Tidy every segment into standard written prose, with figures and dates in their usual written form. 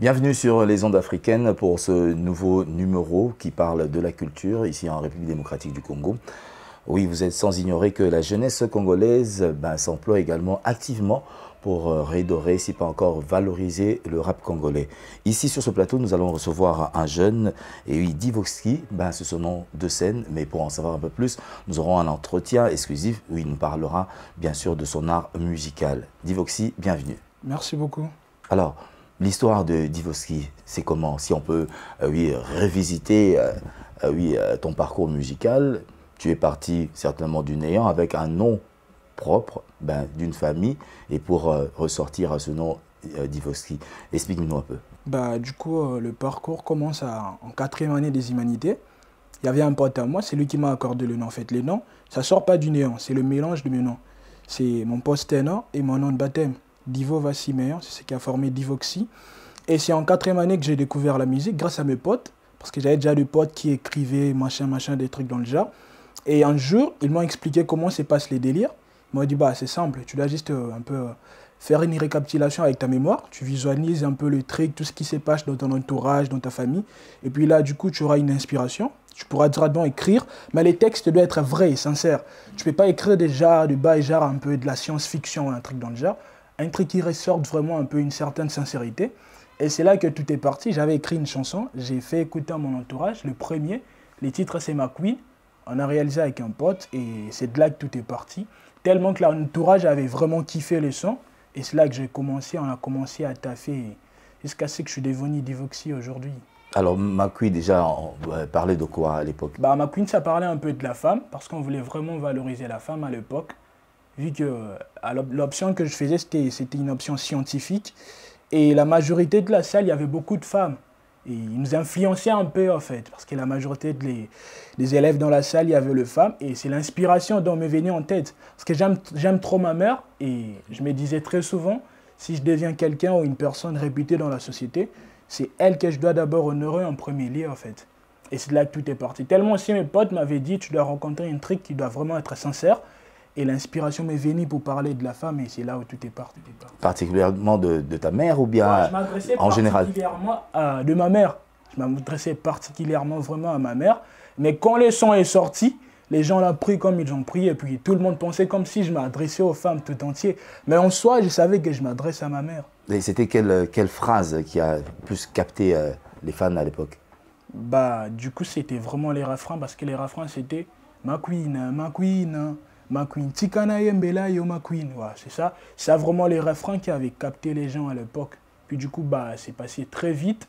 Bienvenue sur les ondes africaines pour ce nouveau numéro qui parle de la culture ici en République démocratique du Congo. Oui, vous êtes sans ignorer que la jeunesse congolaise s'emploie également activement pour redorer, si pas encore valoriser le rap congolais. Ici sur ce plateau, nous allons recevoir un jeune, et oui, Divoxy, c'est son nom de scène, mais pour en savoir un peu plus, nous aurons un entretien exclusif où il nous parlera bien sûr de son art musical. Divoxy, bienvenue. Merci beaucoup. Alors, l'histoire de Divoxy, c'est comment? Si on peut revisiter ton parcours musical, tu es parti certainement du néant avec un nom propre d'une famille et pour ressortir à ce nom Divoxy. Explique-nous un peu. Le parcours commence en 4e année des humanités. Il y avait un pote à moi, c'est lui qui m'a accordé le nom. En fait, les noms, ça ne sort pas du néant, c'est le mélange de mes noms. C'est mon post-ténor et mon nom de baptême. Divo Vassimeyan, c'est ce qui a formé Divoxy. Et c'est en 4e année que j'ai découvert la musique grâce à mes potes, parce que j'avais déjà des potes qui écrivaient, machin, des trucs dans le genre. Et un jour, ils m'ont expliqué comment se passent les délires. Ils m'ont dit, c'est simple, tu dois juste un peu faire une récapitulation avec ta mémoire. Tu visualises un peu le truc, tout ce qui se passe dans ton entourage, dans ta famille. Et puis là, du coup, tu auras une inspiration. Tu pourras directement écrire, mais les textes doivent être vrais et sincères. Tu ne peux pas écrire déjà de bas et genre un peu de la science-fiction, un truc dans le genre. Un truc qui ressorte vraiment un peu une certaine sincérité. Et c'est là que tout est parti. J'avais écrit une chanson, j'ai fait écouter à mon entourage. Le premier, les titres c'est Ma Queen. On a réalisé avec un pote et c'est de là que tout est parti. Tellement que l'entourage avait vraiment kiffé le son. Et c'est là que on a commencé à taffer jusqu'à ce que je suis devenu Divoxy aujourd'hui. Alors, Ma Queen, déjà, on parlait de quoi à l'époque? Ma Queen, ça parlait un peu de la femme, parce qu'on voulait vraiment valoriser la femme à l'époque. Vu que l'option que je faisais, c'était une option scientifique. Et la majorité de la salle, il y avait beaucoup de femmes. Et ils nous influençaient un peu, en fait, parce que la majorité des élèves dans la salle, il y avait les femmes. Et c'est l'inspiration dont m'est venue en tête. Parce que j'aime trop ma mère. Et je me disais très souvent, si je deviens quelqu'un ou une personne réputée dans la société, c'est elle que je dois d'abord honorer en premier lieu, en fait. Et c'est de là que tout est parti. Tellement aussi mes potes m'avaient dit, tu dois rencontrer un truc qui doit vraiment être sincère. Et l'inspiration m'est venue pour parler de la femme et c'est là où tout est parti. Particulièrement de ta mère ou bien en général? Particulièrement de ma mère. Je m'adressais particulièrement vraiment à ma mère. Mais quand le son est sorti, les gens l'ont pris comme ils ont pris et puis tout le monde pensait comme si je m'adressais aux femmes tout entières. Mais en soi, je savais que je m'adresse à ma mère. Et c'était quelle phrase qui a plus capté les fans à l'époque? Du coup, c'était vraiment les refrains parce que les refrains, c'était « Ma queen, ma queen ». Ma queen, Tikana Yembela yo ma queen, c'est ça. C'est vraiment les refrains qui avaient capté les gens à l'époque. Puis du coup, c'est passé très vite.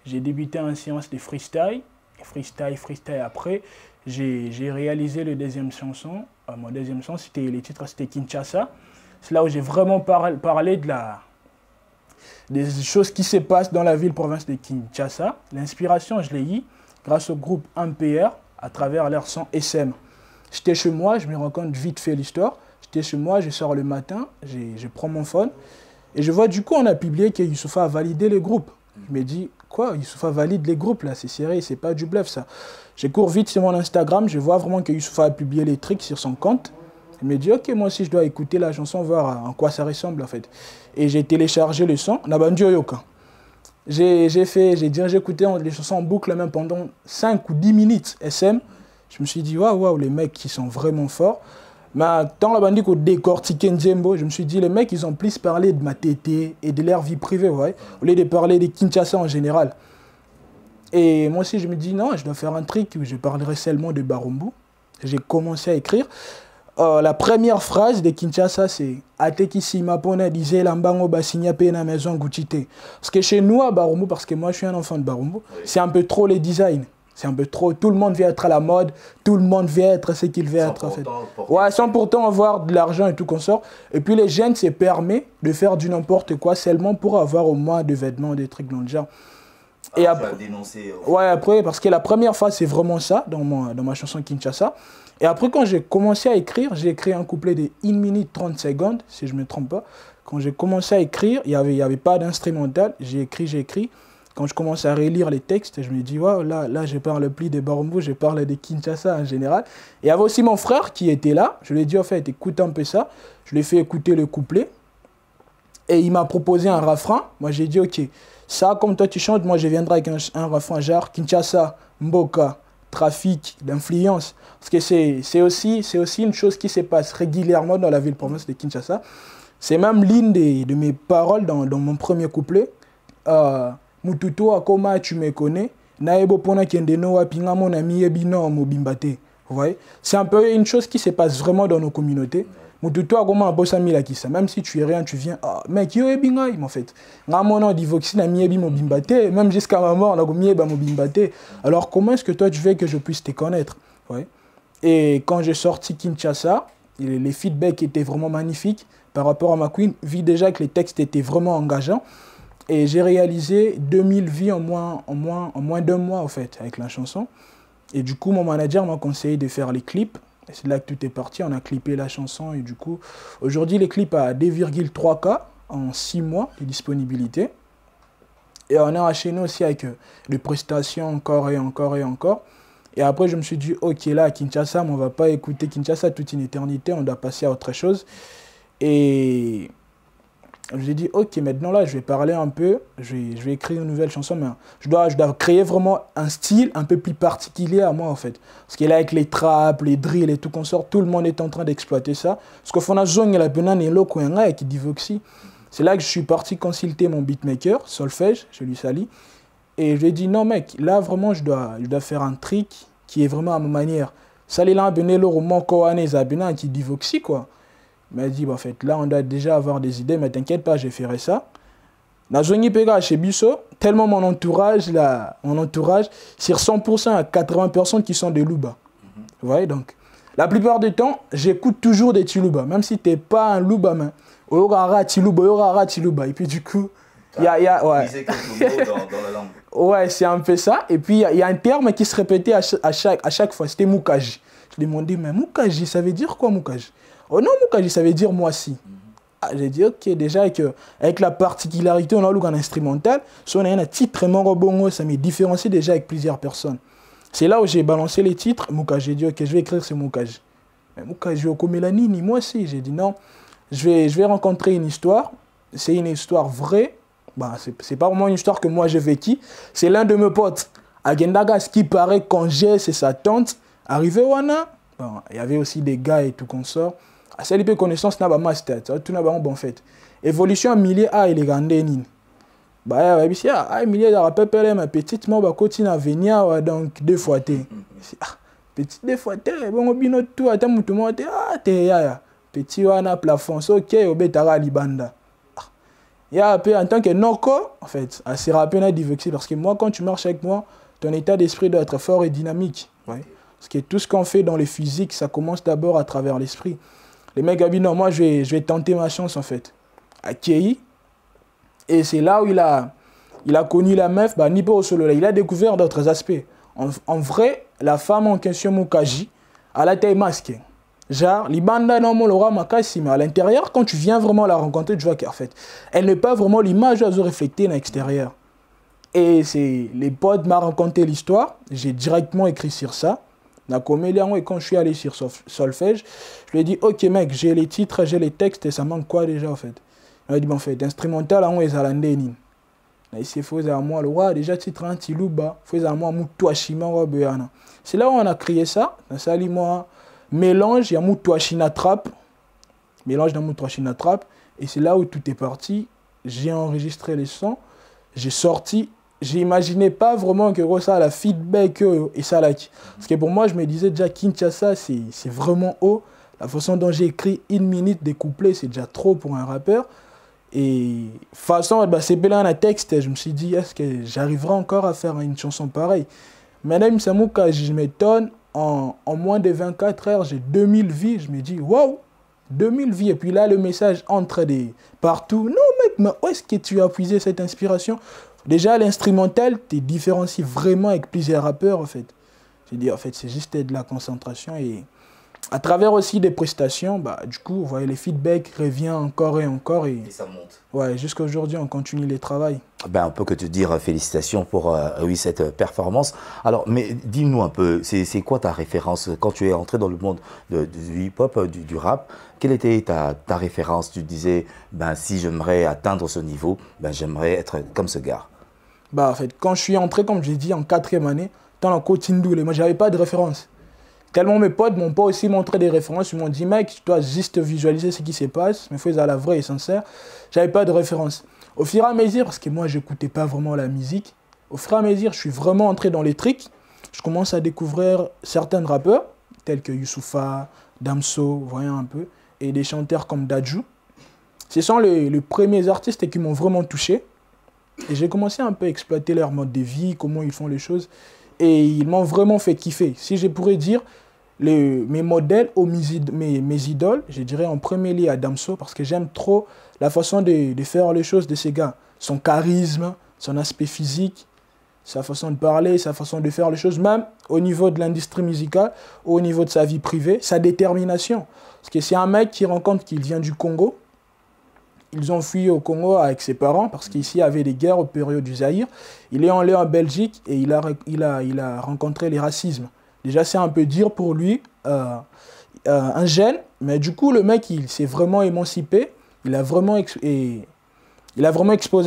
J'ai débuté en séance de freestyle. Freestyle après. J'ai réalisé le deuxième chanson. Mon deuxième chanson, les titres, c'était Kinshasa. C'est là où j'ai vraiment parlé des choses qui se passent dans la ville-province de Kinshasa. L'inspiration, je l'ai eu grâce au groupe MPR à travers leur son SM. J'étais chez moi, je me rends compte vite fait l'histoire. J'étais chez moi, je sors le matin, je prends mon phone et je vois du coup on a publié que Youssoupha a validé les groupes. Je me dis, quoi, Youssoupha valide les groupes là, c'est sérieux, c'est pas du bluff ça. Je cours vite sur mon Instagram, je vois vraiment que Youssoupha a publié les trucs sur son compte. Je me dis, ok, moi aussi je dois écouter la chanson, voir en quoi ça ressemble en fait. Et j'ai téléchargé le son, Nabandio Yoka. J'ai écouté les chansons en boucle même pendant 5 ou 10 minutes SM. Je me suis dit, waouh, les mecs qui sont vraiment forts. Mais dans la bandit qu'on décortiquait Nzembo, je me suis dit, les mecs, ils ont plus parlé de ma tété et de leur vie privée, ouais, au lieu de parler de Kinshasa en général. Et moi aussi, je me dis, non, je dois faire un truc où je parlerai seulement de Barumbu. J'ai commencé à écrire. La première phrase de Kinshasa, c'est « Ateki Simapona disait Lambango Basigna Pena Maison Gouchite ». Parce que chez nous, à Barumbu, parce que moi, je suis un enfant de Barumbu, c'est un peu trop les designs. C'est un peu trop, tout le monde veut être à la mode, tout le monde veut être ce qu'il veut être en fait. Ouais, sans pourtant avoir de l'argent et tout qu'on sort. Et puis les jeunes se permettent de faire du n'importe quoi seulement pour avoir au moins des vêtements, des trucs dans le genre. Et après, ouais, après, parce que la première fois c'est vraiment ça dans ma chanson Kinshasa. Et après quand j'ai commencé à écrire, j'ai écrit un couplet de 1 minute 30 secondes, si je ne me trompe pas. Quand j'ai commencé à écrire, il y avait pas d'instrumental, j'ai écrit. Quand je commence à relire les textes, je me dis, wow, là, je parle plus de Barumbu, je parle de Kinshasa en général. Et il y avait aussi mon frère qui était là. Je lui ai dit, en fait, écoute un peu ça. Je lui ai fait écouter le couplet. Et il m'a proposé un refrain. Moi, j'ai dit, ok, Ça, comme toi tu chantes, moi je viendrai avec un refrain genre Kinshasa, Mboka, trafic, d'influence. Parce que c'est aussi une chose qui se passe régulièrement dans la ville-province de Kinshasa. C'est même l'une de mes paroles dans mon premier couplet. Mututo akoma tu me connais. Naebo pona kendeno wapinga mon ami ebino mobimbate. Vous voyez? C'est un peu une chose qui se passe vraiment dans nos communautés. Mututo akoma abosami la kisa. Même si tu es rien, tu viens. Ah, mec, yo ebinga, en fait. Ngamono divoxi na miebi mobimbate. Même jusqu'à ma mort, on a mieba mobimbate. Alors comment est-ce que toi tu veux que je puisse te connaître? Ouais. Et quand j'ai sorti Kinshasa, les feedbacks étaient vraiment magnifiques par rapport à ma queen, vu déjà que les textes étaient vraiment engageants. Et j'ai réalisé 2000 vies en moins d'un mois, en fait, avec la chanson. Et du coup, mon manager m'a conseillé de faire les clips. Et c'est là que tout est parti. On a clippé la chanson. Et du coup, aujourd'hui, les clips à 2,3K en 6 mois de disponibilité. Et on a enchaîné aussi avec des prestations encore et encore et encore. Et après, je me suis dit, ok, là, à Kinshasa, on ne va pas écouter Kinshasa toute une éternité. On doit passer à autre chose. Et j'ai dit, ok, maintenant là, je vais parler un peu, je vais écrire une nouvelle chanson, mais je dois créer vraiment un style un peu plus particulier à moi, en fait. Parce que là, avec les traps, les drills et tout qu'on sort, tout le monde est en train d'exploiter ça. Parce qu'au fond, on a zone, la peine et l'eau, qui divoxie. C'est là que je suis parti consulter mon beatmaker, Solfège, je lui salue. Et je lui ai dit, non, mec, là, vraiment, je dois faire un trick qui est vraiment à ma manière. Ça, les là, ben, l'eau, mon koane, qui divoxie, quoi. Il m'a dit, bah, en fait, là, on doit déjà avoir des idées, mais t'inquiète pas, je ferai ça. La zone pega chez Bisso, tellement mon entourage, sur 100% à 80% qui sont des Luba. Vous voyez, donc, la plupart du temps, j'écoute toujours des Tiluba, même si t'es pas un Luba, mais Oyora Tiluba. Et puis, du coup, il y a ouais. Quelques mots dans la langue. Ouais, c'est un peu ça. Et puis, il y a un terme qui se répétait à chaque fois, c'était Mukaji. Je lui ai demandé, mais Mukaji, ça veut dire quoi, Mukaji? Oh non, Mukaji, ça veut dire moi si. Ah, j'ai dit, ok, déjà, avec la particularité, on a un instrumental, si on a un titre bongo, ça me différencie déjà avec plusieurs personnes. C'est là où j'ai balancé les titres. Mukaji, j'ai dit, ok, je vais écrire ce Mukaji. Mais Mukaji, Okomelanini, moi aussi. J'ai dit, non, je vais rencontrer une histoire. C'est une histoire vraie. Bah, c'est pas vraiment une histoire que moi j'ai vécue. C'est l'un de mes potes. Agendaga, ce qui paraît quand c'est sa tante. Arrivé Wana, bon, il y avait aussi des gars et tout qu'on sort. À celle peu connaissance n'a pas master, tout n'a pas bon fait. Évolution millier a il est grandé nin. Bah il y a millier de rappel ma petite moi ba continue à venir donc deux fois t. Petite deux fois t bon bino tout ata mutu mo te te ya petit wana plafond OK obetara libanda. Ya peu en tant que noko en fait, assez rapide à divoxer parce que moi quand tu marches avec moi, ton état d'esprit doit être fort et dynamique, ouais. Parce que tout ce qu'on fait dans les physiques, ça commence d'abord à travers l'esprit. Les mecs ont dit non, moi je vais tenter ma chance en fait. À Kei. Et c'est là où il a connu la meuf, bah, ni pas au solo là. Il a découvert d'autres aspects. En vrai, la femme en question, Mukaji, elle a été masquée. Genre, l'ibanda non l'aura makasi, mais à l'intérieur, quand tu viens vraiment la rencontrer, tu vois qu'en fait, elle n'est pas vraiment l'image à se refléter dans l'extérieur. Et c'est les potes m'ont raconté l'histoire. J'ai directement écrit sur ça. Et quand je suis allé sur Solfège, je lui ai dit, ok mec, j'ai les titres, j'ai les textes, et ça manque quoi déjà en fait? Il m'a dit, bon, en fait, instrumental, on est à l'andénine. Il faut à moi, le roi, déjà titre un tilouba, il faut à moi, Moutouachima, c'est là où on a créé ça. Ça dit, moi, mélange, il y a Moutouachina trap, mélange dans Moutouachina trap, et c'est là où tout est parti. J'ai enregistré les sons, j'ai sorti. J'imaginais pas vraiment que ça la feedback et ça là. Parce que pour moi, je me disais déjà Kinshasa, c'est vraiment haut. La façon dont j'ai écrit 1 minute des couplets, c'est déjà trop pour un rappeur. Et façon, bah, c'est bien un texte. Je me suis dit, est-ce que j'arriverai encore à faire une chanson pareille? Madame Samouka, je m'étonne, en moins de 24 heures, j'ai 2000 vies. Je me dis, waouh, 2000 vies. Et puis là, le message entre partout. Non, mec, mais où est-ce que tu as puisé cette inspiration? Déjà, l'instrumental, tu différencies vraiment avec plusieurs rappeurs, en fait. Je dis, en fait, c'est juste de la concentration. Et à travers aussi des prestations, bah, du coup, vous voyez, les feedbacks reviennent encore et encore. Et ça monte. Ouais, jusqu'à aujourd'hui, on continue les travaux. Ben, on peut que te dire félicitations pour oui, cette performance. Alors, mais dis-nous un peu, c'est quoi ta référence quand tu es entré dans le monde du hip-hop, du rap? Quelle était ta référence? Tu disais, ben, si j'aimerais atteindre ce niveau, ben, j'aimerais être comme ce gars. Bah, en fait, quand je suis entré, comme j'ai dit, en 4e année, dans la côte Tindoulé, moi, j'avais pas de référence. Tellement mes potes m'ont pas aussi montré des références. Ils m'ont dit, mec, tu dois juste visualiser ce qui se passe. Mais il faut être à la vraie et sincère. J'avais pas de référence. Au fur et à mesure, parce que moi, je n'écoutais pas vraiment la musique, au fur et à mesure, je suis vraiment entré dans les tricks. Je commence à découvrir certains rappeurs, tels que Youssoupha, Damso, voyons un peu, et des chanteurs comme Dadju. Ce sont les premiers artistes qui m'ont vraiment touché. Et j'ai commencé un peu à exploiter leur mode de vie, comment ils font les choses. Et ils m'ont vraiment fait kiffer. Si je pourrais dire, mes modèles, mes idoles, je dirais en premier lieu à Damso, parce que j'aime trop la façon de faire les choses de ces gars. Son charisme, son aspect physique, sa façon de parler, sa façon de faire les choses, même au niveau de l'industrie musicale, au niveau de sa vie privée, sa détermination. Parce que c'est un mec qui rend compte qu'il vient du Congo. Ils ont fui au Congo avec ses parents parce qu'ici il y avait des guerres au période du Zaïre. Il est allé en Belgique et il a rencontré les racismes. Déjà, c'est un peu dur pour lui, un jeune, mais du coup, le mec, il s'est vraiment émancipé. Il a vraiment exposé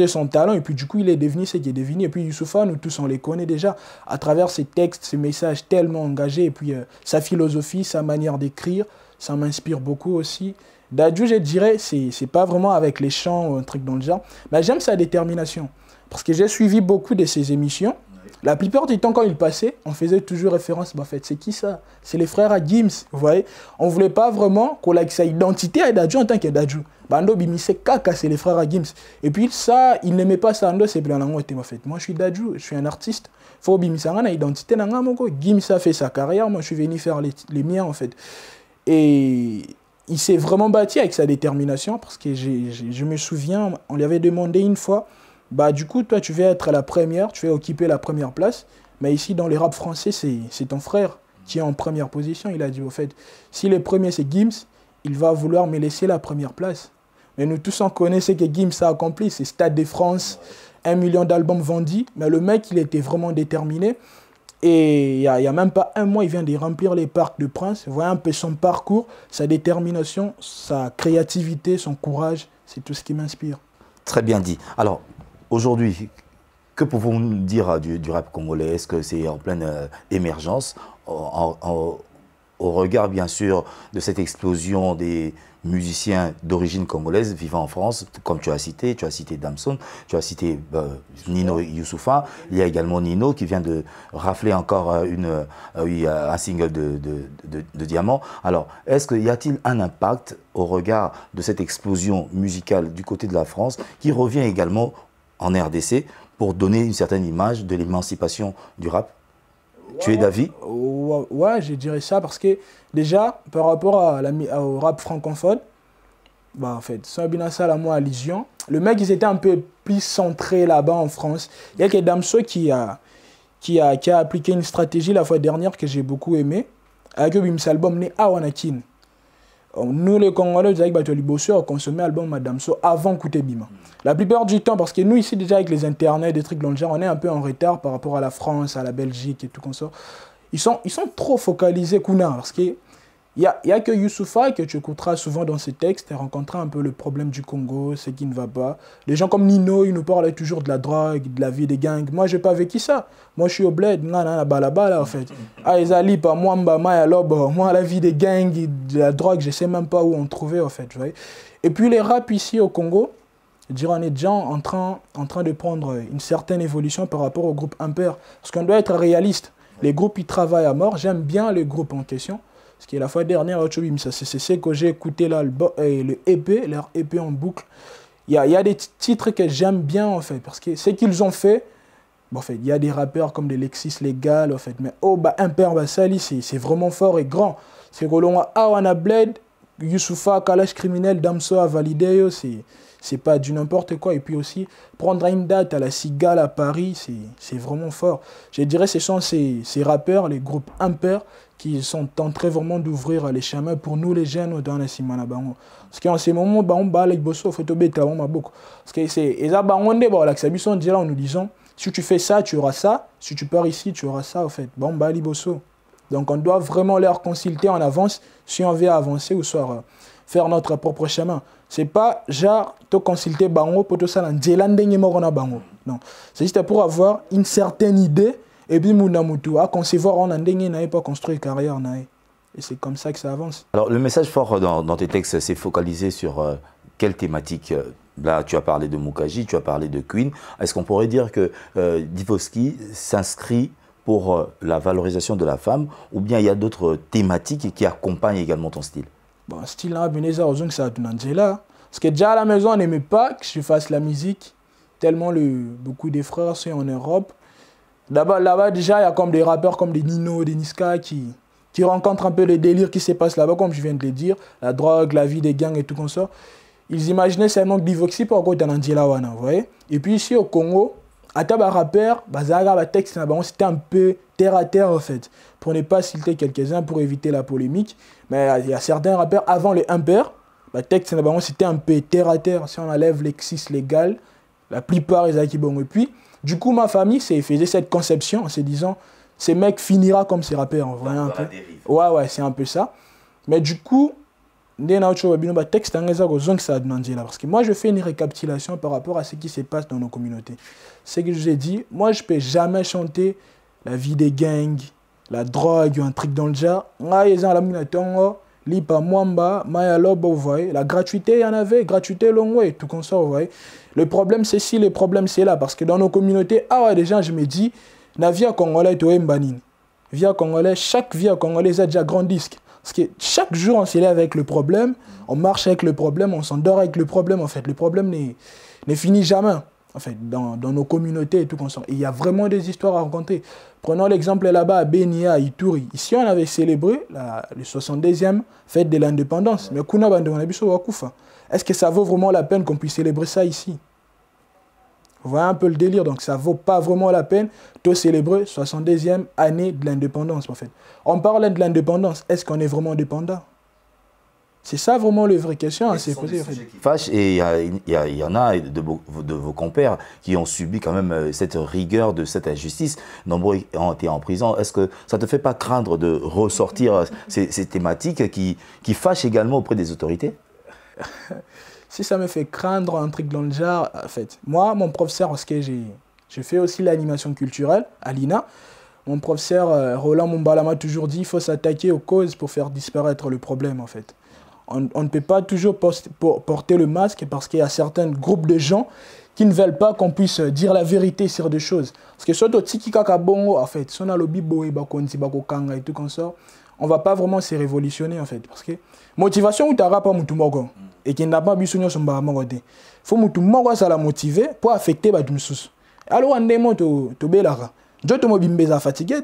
son talent et puis du coup, il est devenu ce qu'il est devenu. Et puis Youssoupha, nous tous, on les connaît déjà à travers ses textes, ses messages tellement engagés et puis sa philosophie, sa manière d'écrire, ça m'inspire beaucoup aussi. Dadju, je dirais, c'est pas vraiment avec les chants ou un truc dans le genre, mais j'aime sa détermination. Parce que j'ai suivi beaucoup de ses émissions. La plupart du temps, quand il passait, on faisait toujours référence. Bah, en fait, c'est qui ça? C'est les frères à Gims, vous voyez. On ne voulait pas vraiment qu'on ait sa identité à Dadju en tant que Dadju. Bando bimise kaka, c'est les frères à Gims. Et puis ça, il n'aimait pas ça. C'est bien en fait. Moi, je suis Dadju, je suis un artiste. Faut bimise une identité. Gims a fait sa carrière. Moi, je suis venu faire les miens, en fait. Et il s'est vraiment bâti avec sa détermination parce que je me souviens, on lui avait demandé une fois, bah du coup, toi, tu vas être la première, tu vas occuper la première place, mais ici, dans les rap français, c'est ton frère qui est en première position. Il a dit, au fait, si le premier, c'est Gims, il va vouloir me laisser la première place. Mais nous tous, on connaît ce que Gims a accompli, c'est Stade de France, 1 million d'albums vendus, mais le mec, il était vraiment déterminé. Et il n'y a même pas un mois, il vient de remplir les Parcs de Prince. Vous voyez un peu son parcours, sa détermination, sa créativité, son courage. C'est tout ce qui m'inspire. Très bien dit. Alors, aujourd'hui, que pouvons-nous dire du rap congolais? Est-ce que c'est en pleine émergence au regard, bien sûr, de cette explosion des musiciens d'origine congolaise vivant en France, comme tu as cité Damson, tu as cité Nino Youssoupha, il y a également Nino qui vient de rafler encore un single de Diamant. Alors, y a-t-il un impact au regard de cette explosion musicale du côté de la France qui revient également en RDC pour donner une certaine image de l'émancipation du rap? Tu es d'avis? Ouais, je dirais ça parce que déjà, par rapport au rap francophone, bah en fait, Sabinassa, la moi à Lyon, le mec, ils étaient un peu plus centrés là-bas en France. Il y a que Damso qui a appliqué une stratégie la fois dernière que j'ai beaucoup aimé, avec un album né à Wanakin. Nous, les Congolais, on consommait l'album Madame So avant Kouté Bima. La plupart du temps, parce que nous, ici, déjà, avec les internets, des trucs dans le genre, on est un peu en retard par rapport à la France, à la Belgique et tout comme ça. Ils sont trop focalisés, Kuna, parce qu'il y a que Youssoupha que tu écouteras souvent dans ses textes et rencontrer un peu le problème du Congo, ce qui ne va pas. Les gens comme Nino, ils nous parlent toujours de la drogue, de la vie des gangs. Moi, je n'ai pas vécu ça. Moi, je suis au bled, balabala, en fait. Ah, ils allaient pas moi, moi, la vie des gangs, de la drogue, je ne sais même pas où on trouvait, en fait. Et puis, les rap ici au Congo, je dirais, on est déjà en train de prendre une certaine évolution par rapport au groupe Ampère. Parce qu'on doit être réaliste. Les groupes, ils travaillent à mort. J'aime bien les groupes en question. Parce que la fois dernière, c'est ce que j'ai écouté là, le EP, leur EP en boucle. Il y a des titres que j'aime bien, en fait. Parce que ce qu'ils ont fait, bon, en fait, il y a des rappeurs comme des Lexis Légal, en fait. Mais Impair Bassali, c'est vraiment fort et grand. C'est que l'on a Awana Bled, Youssoupha, Kalash Criminel, Damso a validé, c'est pas du n'importe quoi. Et puis aussi, prendre une date à la Cigale à Paris, c'est vraiment fort. Je dirais que ce sont ces rappeurs, les groupes Impair, qui sont en train vraiment d'ouvrir les chemins pour nous les jeunes dans la Simana Bango. Parce qu'en ce moment, on va aller bosser au photo bêta, on m'a beaucoup. Parce que c'est ça, on dit là en nous disant, si tu fais ça, tu auras ça. Si tu pars ici, tu auras ça, en fait. Bon, bah, bosso. Donc, on doit vraiment leur consulter en avance si on veut avancer ou soit faire notre propre chemin. C'est pas genre te consulter bango pour tout ça bango. Non, c'est juste pour avoir une certaine idée et puis munamutu à concevoir on n'avait pas construit carrière nae. Et c'est comme ça que ça avance. Alors le message fort dans tes textes c'est focalisé sur quelle thématique? Là tu as parlé de Mukaji, tu as parlé de Queen. Est-ce qu'on pourrait dire que Divoski s'inscrit pour la valorisation de la femme ou bien il y a d'autres thématiques qui accompagnent également ton style? Bon, style là, ça parce que déjà à la maison on n'aimait pas que je fasse la musique tellement beaucoup de frères sont en Europe. Là-bas déjà il y a comme des rappeurs comme des Nino, des Niska qui rencontrent un peu le délire qui se passe là-bas comme je viens de le dire, la drogue, la vie des gangs et tout comme ça. Ils imaginaient seulement que Divoxy pour quoi dans Angela Wana, vous voyez. Et puis ici au Congo, à taba rappeur, texte c'était un peu terre à terre en fait, pour ne pas citer quelques-uns pour éviter la polémique. Mais il y a certains rappeurs avant les impairs, texte c'était un peu terre à terre. Si on enlève l'exis légal, la plupart ils ont bon. Et puis du coup ma famille faisait cette conception en se disant ces mecs finira comme ces rappeurs en vrai un peu. Ouais, c'est un peu ça. Mais du coup parce que moi je fais une récapitulation par rapport à ce qui se passe dans nos communautés. C'est que je vous ai dit, moi je peux jamais chanter la vie des gangs, la drogue ou un truc dans le genre. La gratuité, il y en avait, gratuité long way, tout comme ça, vous voyez. Le problème c'est si, le problème c'est là, parce que dans nos communautés, déjà je me dis, la vie à Congolais est mbanine. Vie à Congolais, chaque vie à Congolais a déjà grand disque. Parce que chaque jour on s'y lève avec le problème, on marche avec le problème, on s'endort avec le problème, en fait. Le problème ne finit jamais, en fait, dans nos communautés et tout comme ça. Il y a vraiment des histoires à raconter. Prenons l'exemple là-bas à Benia, à Ituri. Ici, on avait célébré le 72e fête de l'indépendance. Mais est-ce que ça vaut vraiment la peine qu'on puisse célébrer ça ici? Vous voyez un peu le délire, donc ça ne vaut pas vraiment la peine de célébrer 72e année de l'indépendance, en fait. On parlait de l'indépendance, est-ce qu'on est vraiment indépendant? C'est ça vraiment la vraie question à se poser. En fait. Qui fâche, et il y en a de vos compères qui ont subi quand même cette rigueur de cette injustice. Nombreux ont été en prison. Est-ce que ça ne te fait pas craindre de ressortir ces thématiques qui fâchent également auprès des autorités? Si ça me fait craindre un truc dans le genre, en fait, moi, mon professeur, parce que j'ai fait aussi l'animation culturelle à l'INA, mon professeur Roland Mumbala m'a toujours dit qu'il faut s'attaquer aux causes pour faire disparaître le problème, en fait. On ne peut pas toujours porter le masque parce qu'il y a certains groupes de gens qui ne veulent pas qu'on puisse dire la vérité sur des choses. Parce que surtout, en fait, si on a le bibo et tout comme ça, on ne va pas vraiment se révolutionner, en fait. Parce que motivation ou t'as pas moutumogo et qui n'a pas besoin de son baramogode. Faut moutumogo ça la motiver pour affecter badumsus. Alors on démonte to belara. Je te mobile fatigué,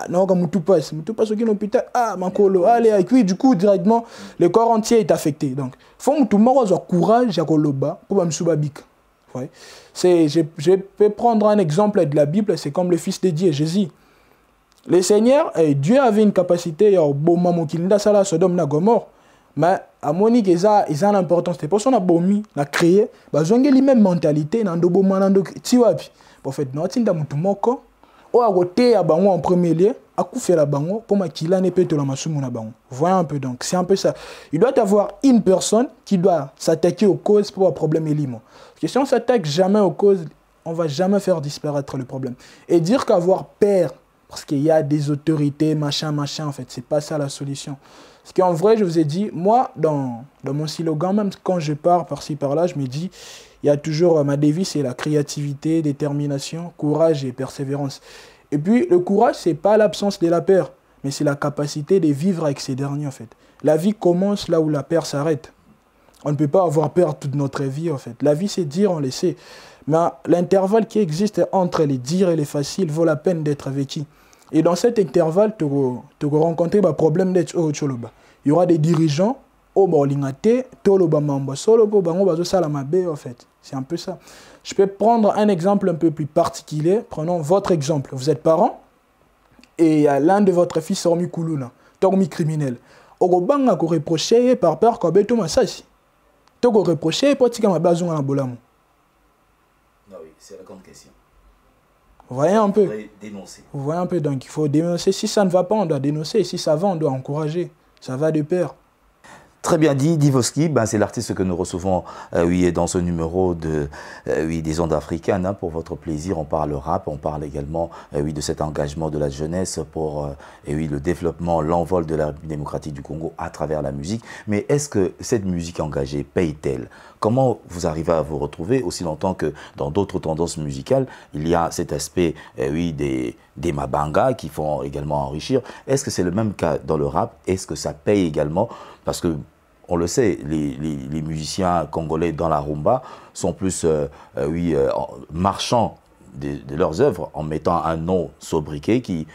non comme tout passe au hôpital, makolo, allez, et du coup directement le corps entier est affecté. Donc faut moutumogo avoir courage à koloba pour me subabik. Je peux prendre un exemple de la Bible, c'est comme le fils de Dieu, Jésus. Le Seigneur, Dieu avait une capacité, Sodome na Gomorre, mais à Monique, ils ont l'importance. C'est pour ça qu'on a bomi, on a créé, ils ont la même mentalité, en fait, non, tu as moko, ou à côté, en premier lieu, à couper la bango, pour qu'il ait peut la masumu na bango. Voyez un peu, donc, c'est un peu ça. Il doit y avoir une personne qui doit s'attaquer aux causes pour un problème élimo. Parce que si on ne s'attaque jamais aux causes, on ne va jamais faire disparaître le problème. Et dire qu'avoir peur, parce qu'il y a des autorités, machin, en fait, c'est pas ça la solution. Parce qu'en vrai, je vous ai dit, moi, dans mon slogan, même quand je pars par-ci, par-là, je me dis, il y a toujours, ma devise, c'est la créativité, détermination, courage et persévérance. Et puis, le courage, c'est pas l'absence de la peur, mais c'est la capacité de vivre avec ces derniers, en fait. La vie commence là où la peur s'arrête. On ne peut pas avoir peur toute notre vie, en fait. La vie, c'est dire, on le sait. Mais l'intervalle qui existe entre les dires et les faciles vaut la peine d'être vécu. Et dans cet intervalle, tu vas rencontrer des problèmes d'être au Choloba. Il y aura des dirigeants, au Borlingate, Toloba Mamba, Solo, Bango, Bazo Salamabe, en fait. C'est un peu ça. Je peux prendre un exemple un peu plus particulier. Prenons votre exemple. Vous êtes parent et l'un de votre fils est remis Koulouna, tormi criminel. Ogobanga ko reproché par peur ko beto masasi. To ko reproché pour tika mabazunga na bolamu. Non oui, c'est la grande question. Vous voyez un peu. Dénoncer. Vous voyez un peu, donc il faut dénoncer. Si ça ne va pas, on doit dénoncer. Si ça va, on doit encourager. Ça va de pair. Très bien dit, Divoski, ben, c'est l'artiste que nous recevons oui, dans ce numéro de, oui, des ondes africaines. Hein, pour votre plaisir, on parle rap, on parle également oui, de cet engagement de la jeunesse pour oui, le développement, l'envol de la République démocratique du Congo à travers la musique. Mais est-ce que cette musique engagée paye-t-elle? Comment vous arrivez à vous retrouver aussi longtemps que dans d'autres tendances musicales, il y a cet aspect oui, des mabangas qui font également enrichir. Est-ce que c'est le même cas dans le rap? Est-ce que ça paye également? Parce que on le sait, les musiciens congolais dans la rumba sont plus oui, marchands de leurs œuvres en mettant un nom sobriquet qui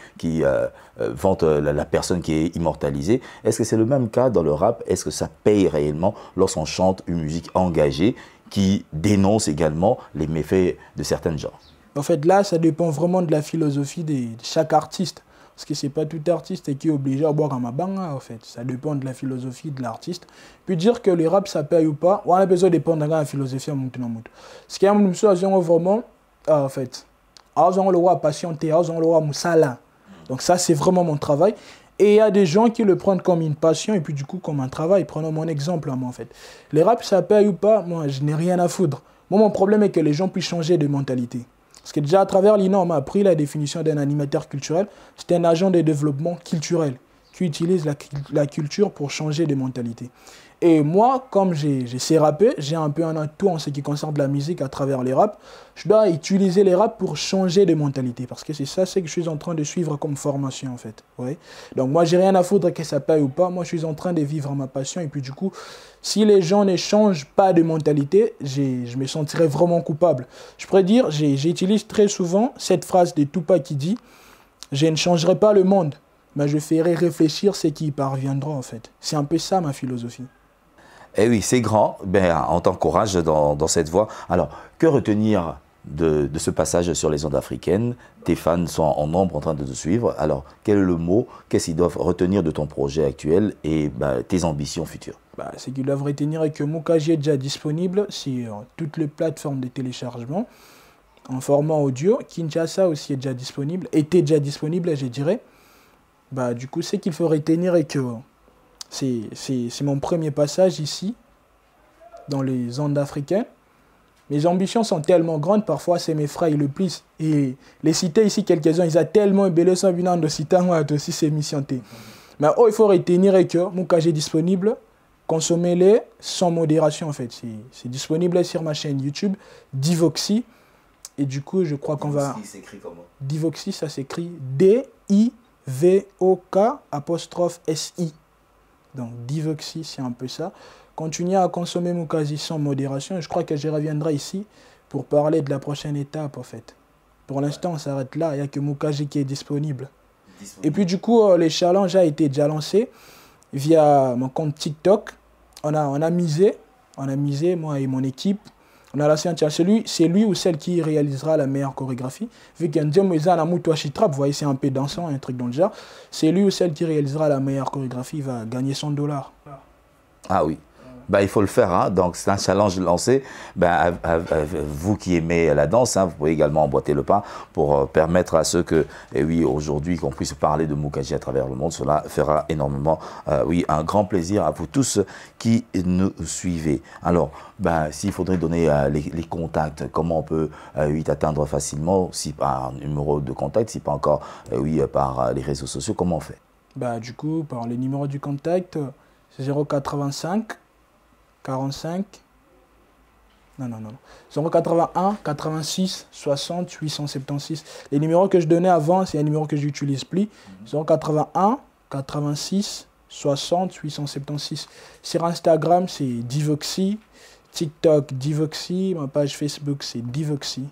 vante la personne qui est immortalisée. Est-ce que c'est le même cas dans le rap? Est-ce que ça paye réellement lorsqu'on chante une musique engagée qui dénonce également les méfaits de certains genres? En fait, là, ça dépend vraiment de la philosophie de chaque artiste. Parce que ce n'est pas tout artiste qui est obligé à boire un mabanga, en fait. Ça dépend de la philosophie de l'artiste. Puis dire que le rap, ça paye ou pas, on a besoin de dépendre de la philosophie à Moutounamoutou. Ce qui est vraiment, en fait, on le roi patienté, on le roi moussala. Donc ça, c'est vraiment mon travail. Et il y a des gens qui le prennent comme une passion et puis du coup comme un travail. Prenons mon exemple, moi, en fait. Le rap, ça paye ou pas, moi, je n'ai rien à foutre. Moi, mon problème est que les gens puissent changer de mentalité. Parce que déjà, à travers l'INA, on m'a appris la définition d'un animateur culturel. C'est un agent de développement culturel qui utilise la culture pour changer de mentalité. Et moi, comme j'ai sais rapper, j'ai un peu un atout en ce qui concerne la musique à travers les raps. Je dois utiliser les raps pour changer de mentalité. Parce que c'est ça, c'est que je suis en train de suivre comme formation, en fait. Ouais. Donc moi, j'ai rien à foutre que ça paye ou pas. Moi, je suis en train de vivre ma passion. Et puis du coup, si les gens ne changent pas de mentalité, je me sentirais vraiment coupable. Je pourrais dire, j'utilise très souvent cette phrase de Tupac qui dit « Je ne changerai pas le monde, mais je ferai réfléchir ceux qui y parviendront, en fait. » C'est un peu ça, ma philosophie. Eh oui, c'est grand, ben, on t'encourage dans cette voie. Alors, que retenir de ce passage sur les ondes africaines? Tes fans sont en nombre en train de te suivre. Alors, quel est le mot? Qu'est-ce qu'ils doivent retenir de ton projet actuel et ben, tes ambitions futures? Ce qu'ils doivent retenir est que Mukaji est déjà disponible sur toutes les plateformes de téléchargement en format audio. Kinshasa aussi est déjà disponible, était déjà disponible, je dirais. Du coup, ce qu'il faut retenir est que c'est mon premier passage ici, dans les ondes africaines. Mes ambitions sont tellement grandes, parfois c'est mes frères le plus. Et les cités ici, quelques-uns, ils ont tellement ébélé son bilan de cités, aussi ces missions. Mais il faut retenir que Mukaji est disponible, consommez-les sans modération en fait. C'est disponible sur ma chaîne YouTube, Divoxy. Et du coup, je crois qu'on va... Divoxy s'écrit comment? Divoxy, ça s'écrit D-I-V-O-K'-S-I. Donc Divoxy, c'est un peu ça. Continuez à consommer Mukaji sans modération. Je crois que je reviendrai ici pour parler de la prochaine étape, en fait. Pour l'instant, on s'arrête là. Il n'y a que Mukaji qui est disponible. Et puis, du coup, le challenge a été déjà lancé via mon compte TikTok. On a misé, moi et mon équipe. On a lancé un challenge. C'est lui ou celle qui réalisera la meilleure chorégraphie. Vu qu'il y a un dieu, vous voyez, c'est un peu dansant, un truc dans le genre. C'est lui ou celle qui réalisera la meilleure chorégraphie, va gagner $100. Ah oui. Il faut le faire, hein. Donc c'est un challenge lancé. Vous qui aimez la danse, hein, vous pouvez également emboîter le pas pour permettre à ceux que, oui, aujourd'hui, qu'on puisse parler de Mukaji à travers le monde. Cela fera énormément, oui, un grand plaisir à vous tous qui nous suivez. Alors, s'il faudrait donner les contacts, comment on peut oui, t'atteindre facilement, si par un numéro de contact, si pas encore, oui, par les réseaux sociaux, comment on fait? Du coup, par le numéro du contact, c'est 085 45, non, 081 86 60 876. Les numéros que je donnais avant, c'est un numéro que je n'utilise plus. 081 86 60 876. Sur Instagram, c'est Divoxy. TikTok, Divoxy. Ma page Facebook, c'est Divoxy.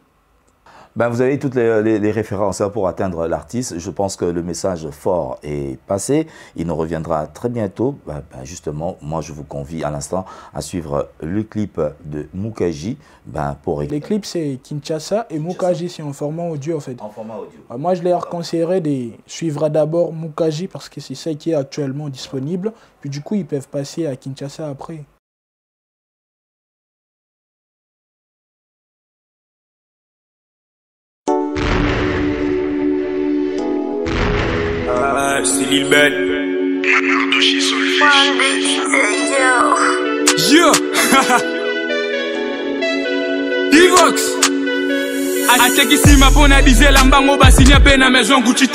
Vous avez toutes les références pour atteindre l'artiste. Je pense que le message fort est passé. Il nous reviendra très bientôt. Justement, moi, je vous convie à l'instant à suivre le clip de Mukaji. Les clips, c'est Kinshasa et Mukaji, c'est en format audio, en fait. En format audio. Moi, je leur conseillerais de suivre d'abord Mukaji parce que c'est ça qui est actuellement disponible. Puis du coup, ils peuvent passer à Kinshasa après. C'est Lil Ben. Yo, Divox. Atekisima pona dize lambango basinya pe na maison Gucci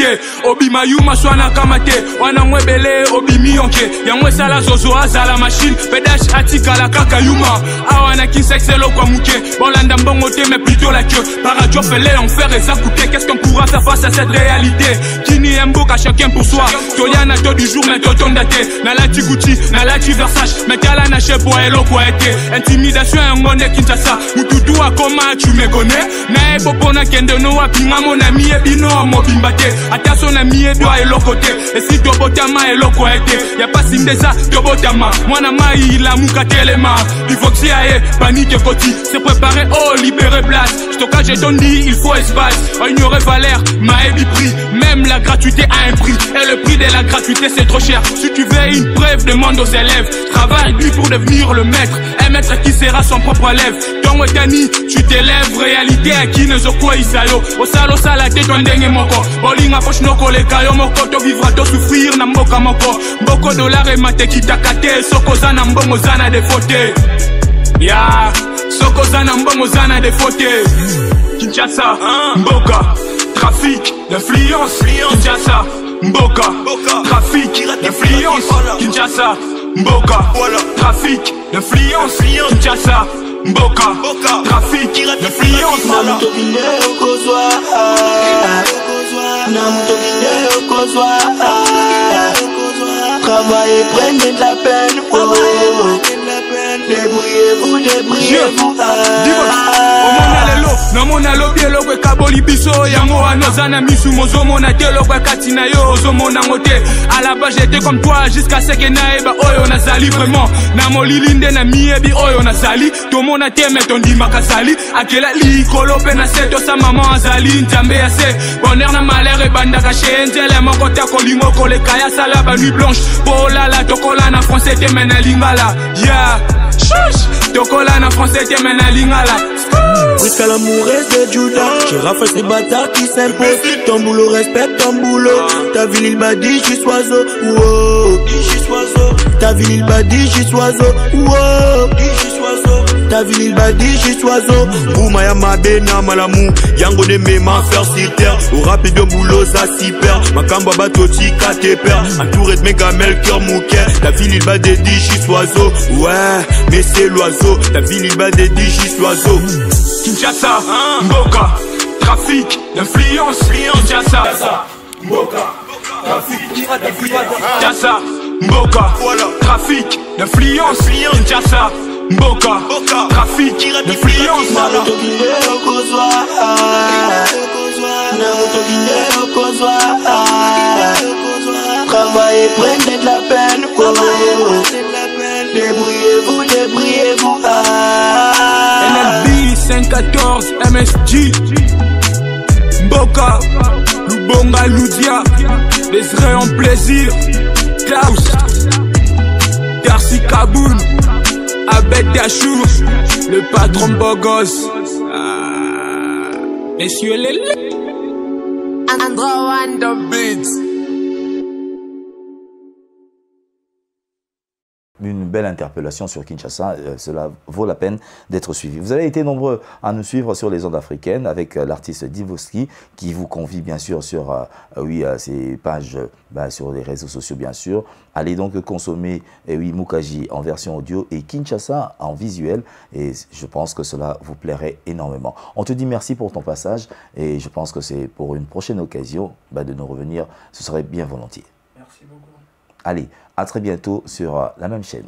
Obi mayuma swana kamate wana mwebele obi miyonke yamwe sala zozo azala machine pedash atika la kaka yuma awana kinsexelo kwa muke bolanda mbongo te mais plutôt la queue paradio fele enfer et ça coûter qu'est-ce qu'on pourra faire face à cette réalité Kini mboka chacun pour soi toliana to du jour mais totonda te na la Gucci na la Versace mais kala na chebo elo kwa ete intimidation ngone Kinshasa mututu akoma tu me connais na Popona kende no wapinga mona miye bino mobimba te Ataso na miye doa eloko te Esi tobotama eloko ete Ya pasi ndeza tobotama Mwana mai la muka telema Divoxi ae panique koti Se préparer oh libérer place Stockage et dit il faut espace Ignorer valeur maébi prix Même la gratuité a un prix Et le prix de la gratuité c'est trop cher Si tu veux une preuve demande aux élèves Travaille lui pour devenir le maître Un maître qui sera son propre élève Ton Tani tu t'élèves réalité à qui Zoko isayo osalo sala te ndenge moko bolinga poche noko le kayo moko to vivra to souffrir na mboka moko mboko dollar e mate kitakate soko zana mbongo zana de faute ya soko zana mbongo zana de faute Kinshasa mboka trafic d'influence Kinshasa mboka trafic d'influence Kinshasa mboka trafic d'influence Kinshasa Mboka, trafic, d'influence. Namutokinde okozwa Namutokinde okozwa Travaillez, prenez de la peine Débrouillez-vous, débrouillez-vous Namona lobi eloko kaboli biso yango anozana misu mozo mona te eloko katina yo ozomona ngote à la base j'étais comme toi jusqu'à ce que naeba oyo nazali vraiment na molilinde na miebi oyo nazali to mona te metondi makasali akela likolo pe na seto sa maman azali nzambe ya se bonheur na malheur e banda caché nzela moko ta kolingo koleka ya sala ba nuit blanche pola la tokola na français te mena lingala yeah shush tokola na français te mena lingala Jusqu'à l'amoureuse de Judas j'ai rafale ces bâtards qui s'imposent Ton boulot respecte ton boulot Ta ville il m'a dit je suis oiseau Ta ville il m'a dit je suis oiseau Ta ville il m'a dit je suis oiseau Boumaya ma bena malamu Yango ne me ma faire sur terre Au rapide de boulot ça s'y perd Ma kamba batoti kate perd Entouré de mes gamelles cœur mouquet Ta ville il m'a dit je suis oiseau Ouais mais c'est l'oiseau Ta ville il m'a dit je suis oiseau Kinshasa, Mboka, trafic d'influence Kinshasa, Mboka, trafic Kinshasa, Mboka, trafic d'influence Kinshasa, Mboka, trafic d'influence Namutokinde okozwa Travaillez, prenez de la peine Débrouillez-vous, débrouillez-vous NLB 514 MSG Mboka Lubonga Loudia Desiré en plaisir Klaus Darcy Kaboun Abed Dachour Le patron Bogos Messieurs les Andro and the beats. Une belle interpellation sur Kinshasa, cela vaut la peine d'être suivi. Vous avez été nombreux à nous suivre sur les ondes africaines avec l'artiste Divoxi qui vous convie bien sûr sur ses pages sur les réseaux sociaux bien sûr. Allez donc consommer Mukaji en version audio et Kinshasa en visuel et je pense que cela vous plairait énormément. On te dit merci pour ton passage et je pense que c'est pour une prochaine occasion de nous revenir, ce serait bien volontiers. Merci beaucoup. Allez, à très bientôt sur la même chaîne.